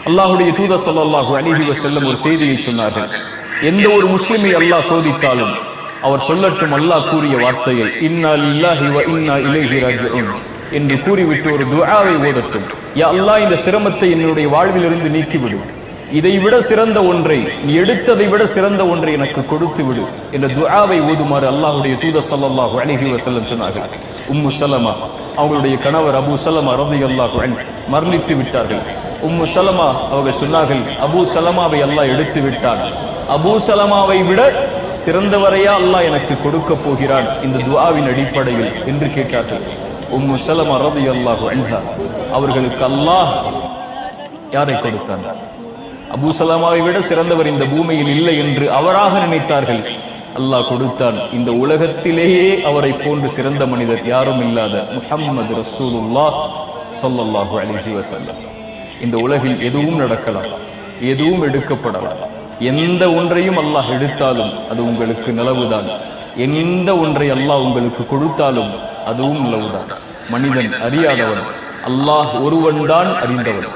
அல்லாஹ்வுடைய தூதர் ஸல்லல்லாஹு அலைஹி வஸல்லம் ஒரு செய்தியை சொன்னார்கள். எந்த ஒரு முஸ்லிமை அல்லாஹ் சோதித்தாலும் அவர் சொல்லட்டும் அல்லாஹ் கூறிய வார்த்தையை இன்னா லில்லாஹி வ இன்னா இலைஹி ராஜிஊன் என்று கூறிவிட்டு ஒரு துஆவை ஓதட்டும். யா அல்லாஹ், இந்த சிரமத்தை என்னுடைய வாழ்விலிருந்து நீக்கிவிடு, இதைவிட சிறந்த ஒன்றை, நீ எடுத்ததை விட சிறந்த ஒன்றை எனக்கு கொடுத்து விடு என்ற துஆவை ஓதுமாறு அல்லாஹ்வுடைய தூதர் ஸல்லல்லாஹு அலைஹி வஸல்லம் சொன்னார்கள். உம்மு சலமா அவங்களுடைய கணவர் அபூ சலமா ரலியல்லாஹு அன்ஹு மரணித்து விட்டார்கள். உம்மு சலமா அவர்கள் சொன்னார்கள், அபூ சலமாவை அல்லாஹ் எடுத்து விட்டான், அபூ சலமாவை விட சிறந்தவரையா அல்லாஹ் எனக்கு கொடுக்க போகிறான் இந்த துஆவின் அடிப்படையில் என்று கேட்டார்கள். உம்மு சலமா ரலியல்லாஹு அன்ஹா அவர்களுக்கு அல்லாஹ் யாரை கொடுத்தான்? அபூ சலமாவை விட சிறந்தவர் இந்த பூமியில் இல்லை என்று அவராக நினைத்தார்கள். அல்லாஹ் கொடுத்தான். இந்த உலகத்திலேயே அவரை போன்று சிறந்த மனிதர் யாரும் இல்லாத முஹம்மது ரசூலுல்லாஹ் ஸல்லல்லாஹு அலைஹி வஸல்லம். இந்த உலகில் எதுவும் நடக்கலாம், எதுவும் எடுக்கப்படலாம், எந்த ஒன்றையும் அல்லாஹ் எடுத்தாலும் அது உங்களுக்கு நலவுதான், எந்த ஒன்றை அல்லாஹ் உங்களுக்கு கொடுத்தாலும் அதுவும் நலவுதான். மனிதன் அறியாதவன், அல்லாஹ் ஒருவன் தான் அறிந்தவன்.